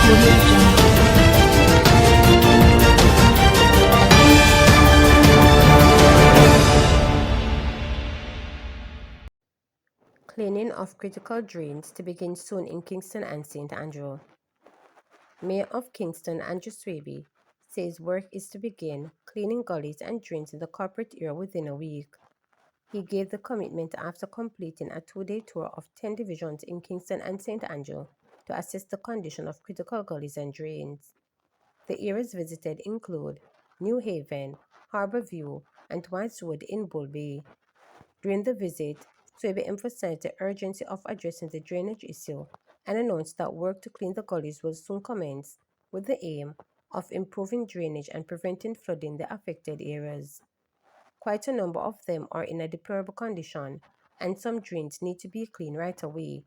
Audio Jungle. Cleaning of critical drains to begin soon in Kingston and St. Andrew. Mayor of Kingston, Andrew Swaby, says work is to begin cleaning gullies and drains in the corporate area within a week. He gave the commitment after completing a 2-day tour of 10 divisions in Kingston and St. Andrew to assess the condition of critical gullies and drains. The areas visited include New Haven, Harbour View, and Whites Wood in Bull Bay. During the visit, Swaby emphasized the urgency of addressing the drainage issue and announced that work to clean the gullies will soon commence with the aim of improving drainage and preventing flooding in the affected areas. Quite a number of them are in a deplorable condition, and some drains need to be cleaned right away.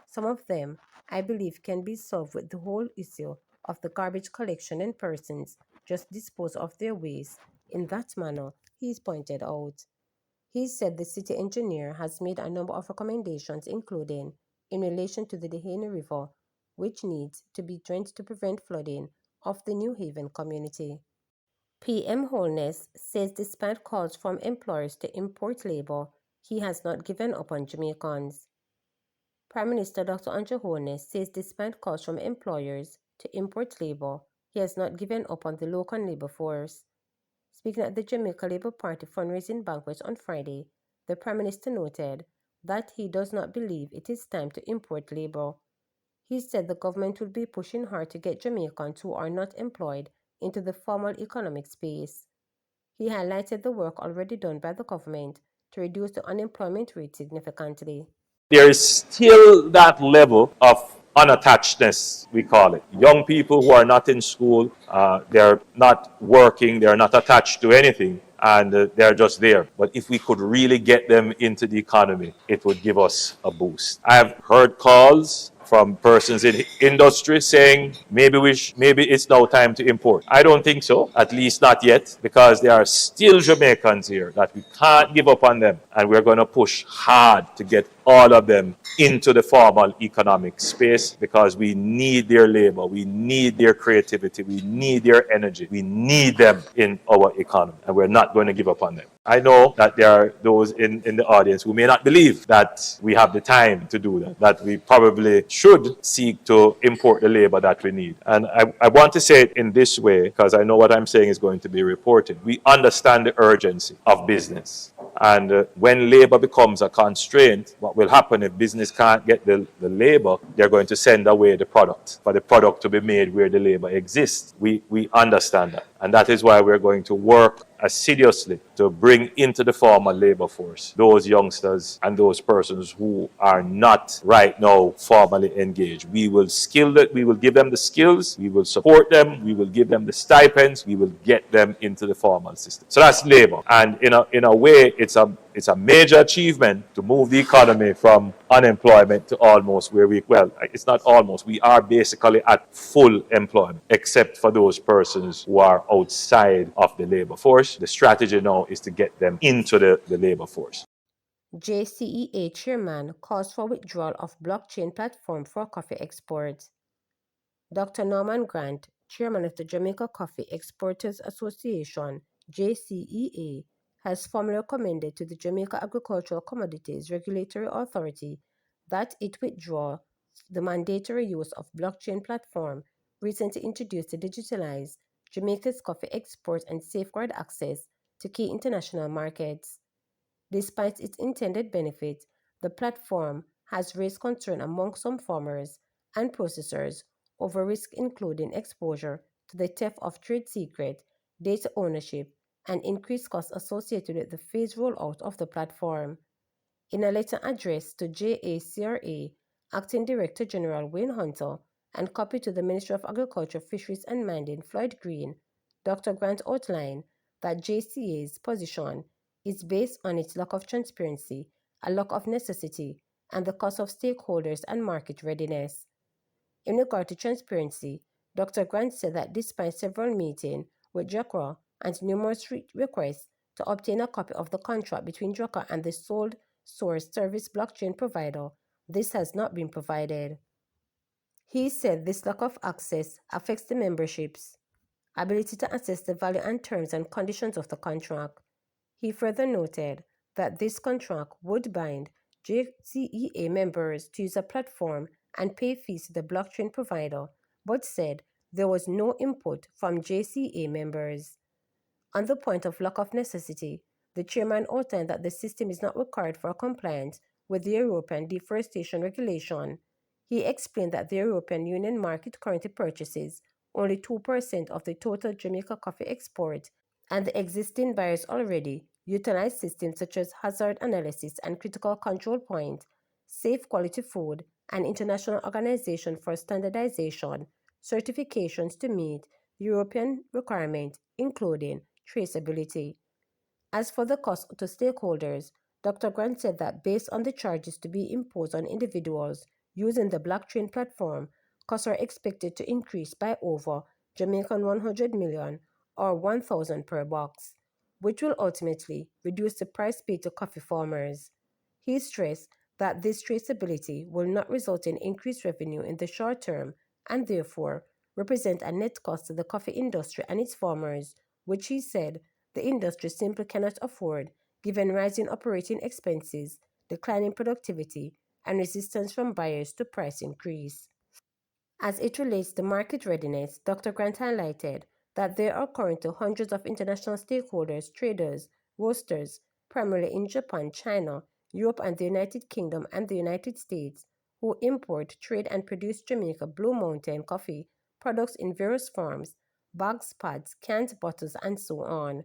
Some of them, I believe, can be solved with the whole issue of the garbage collection and persons just dispose of their waste in that manner, he's pointed out. He said the city engineer has made a number of recommendations, including in relation to the Dehaney River, which needs to be drained to prevent flooding of the New Haven community. PM Holness says despite calls from employers to import labor, he has not given up on Jamaicans. Prime Minister Dr. Andrew Holness says despite calls from employers to import labor, he has not given up on the local labor force. Speaking at the Jamaica Labour Party fundraising banquet on Friday, the Prime Minister noted that he does not believe it is time to import labour. He said the government will be pushing hard to get Jamaicans who are not employed into the formal economic space. He highlighted the work already done by the government to reduce the unemployment rate significantly. There is still that level of unattachedness, we call it. Young people who are not in school, they're not working, they're not attached to anything, and they're just there. But if we could really get them into the economy, it would give us a boost. I have heard calls from persons in industry saying maybe it's now time to import. I don't think so, at least not yet, because there are still Jamaicans here that we can't give up on them, and we're going to push hard to get all of them into the formal economic space because we need their labor, we need their creativity, we need their energy, we need them in our economy, and we're not going to give up on them. I know that there are those in the audience who may not believe that we have the time to do that we probably should seek to import the labor that we need. And I want to say it in this way because I know what I'm saying is going to be reported. We understand the urgency of business. And when labor becomes a constraint, what will happen if business can't get the labor, they're going to send away the product for the product to be made where the labor exists. We understand that. And that is why we're going to work assiduously to bring into the formal labor force those youngsters and those persons who are not right now formally engaged. We will give them the skills, we will support them, we will give them the stipends, we will get them into the formal system. So that's labor. And in a way, it's a major achievement to move the economy from unemployment to almost it's not almost, we are basically at full employment, except for those persons who are outside of the labor force. The strategy now is to get them into the labor force. JCEA chairman calls for withdrawal of blockchain platform for coffee exports. Dr. Norman Grant, chairman of the Jamaica Coffee Exporters Association, JCEA, has formally recommended to the Jamaica Agricultural Commodities Regulatory Authority that it withdraw the mandatory use of blockchain platform recently introduced to digitalize Jamaica's coffee export and safeguard access to key international markets. Despite its intended benefit, the platform has raised concern among some farmers and processors over risk including exposure to the theft of trade secret, data ownership, and increased costs associated with the phased rollout of the platform. In a letter addressed to JACRA, Acting Director General Wayne Hunter, and copied to the Ministry of Agriculture, Fisheries and Mining Floyd Green, Dr. Grant outlined that JCA's position is based on its lack of transparency, a lack of necessity, and the cost of stakeholders and market readiness. In regard to transparency, Dr. Grant said that despite several meetings with JACRA and numerous requests to obtain a copy of the contract between JACRA and the sole source service blockchain provider, this has not been provided. He said this lack of access affects the membership's ability to assess the value and terms and conditions of the contract. He further noted that this contract would bind JCEA members to use a platform and pay fees to the blockchain provider, but said there was no input from JCEA members. On the point of lack of necessity, the chairman outlined that the system is not required for compliance with the European deforestation regulation. He explained that the European Union market currently purchases only 2% of the total Jamaica coffee export, and the existing buyers already utilize systems such as hazard analysis and critical control point, safe quality food, and international organization for standardization certifications to meet European requirements, including traceability. As for the cost to stakeholders, Dr. Grant said that based on the charges to be imposed on individuals using the blockchain platform, costs are expected to increase by over Jamaican 100 million or 1,000 per box, which will ultimately reduce the price paid to coffee farmers. He stressed that this traceability will not result in increased revenue in the short term and therefore represent a net cost to the coffee industry and its farmers, which he said the industry simply cannot afford given rising operating expenses, declining productivity, and resistance from buyers to price increase. As it relates to market readiness, Dr. Grant highlighted that there are currently hundreds of international stakeholders, traders, roasters, primarily in Japan, China, Europe and the United Kingdom and the United States, who import, trade and produce Jamaica Blue Mountain coffee products in various forms, bags, pads, cans, bottles, and so on.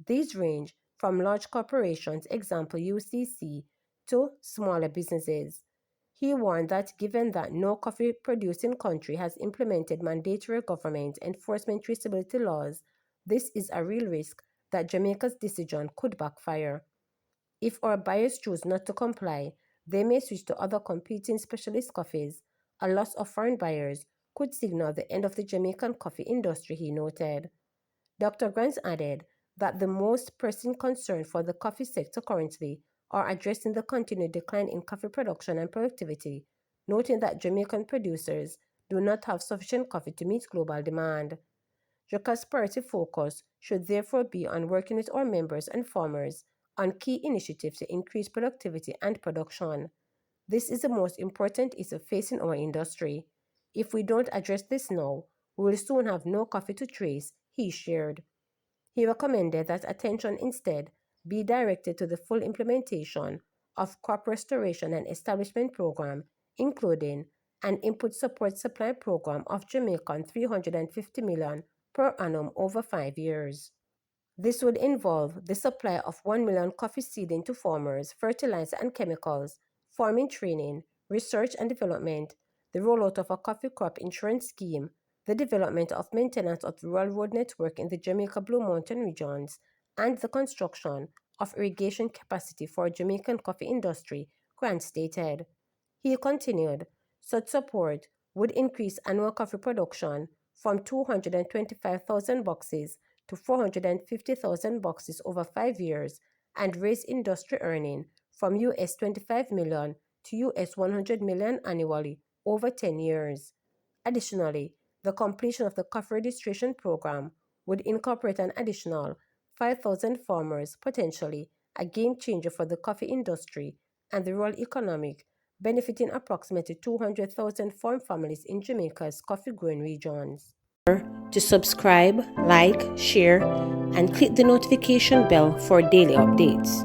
These range from large corporations, example UCC, to smaller businesses. He warned that given that no coffee producing country has implemented mandatory government enforcement traceability laws, this is a real risk that Jamaica's decision could backfire. If our buyers choose not to comply, they may switch to other competing specialist coffees. A loss of foreign buyers could signal the end of the Jamaican coffee industry, he noted. Dr. Grant added that the most pressing concern for the coffee sector currently are addressing the continued decline in coffee production and productivity, noting that Jamaican producers do not have sufficient coffee to meet global demand. JOCA's priority focus should therefore be on working with our members and farmers on key initiatives to increase productivity and production. This is the most important issue facing our industry. If we don't address this now, we will soon have no coffee to trace, he shared. He recommended that attention instead be directed to the full implementation of crop restoration and establishment program, including an input support supply program of Jamaican 350 million per annum over 5 years. This would involve the supply of 1 million coffee seeding to farmers, fertilizer and chemicals, farming training, research and development, the rollout of a coffee crop insurance scheme, the development of maintenance of the rural road network in the Jamaica Blue Mountain regions, and the construction of irrigation capacity for Jamaican coffee industry, Grant stated. He continued, such support would increase annual coffee production from 225,000 boxes to 450,000 boxes over 5 years and raise industry earning from US 25 million to US 100 million annually over 10 years. Additionally, the completion of the coffee registration program would incorporate an additional 5,000 farmers, potentially a game changer for the coffee industry and the rural economic, benefiting approximately 200,000 farm families in Jamaica's coffee growing regions. To subscribe, like, share, and click the notification bell for daily updates.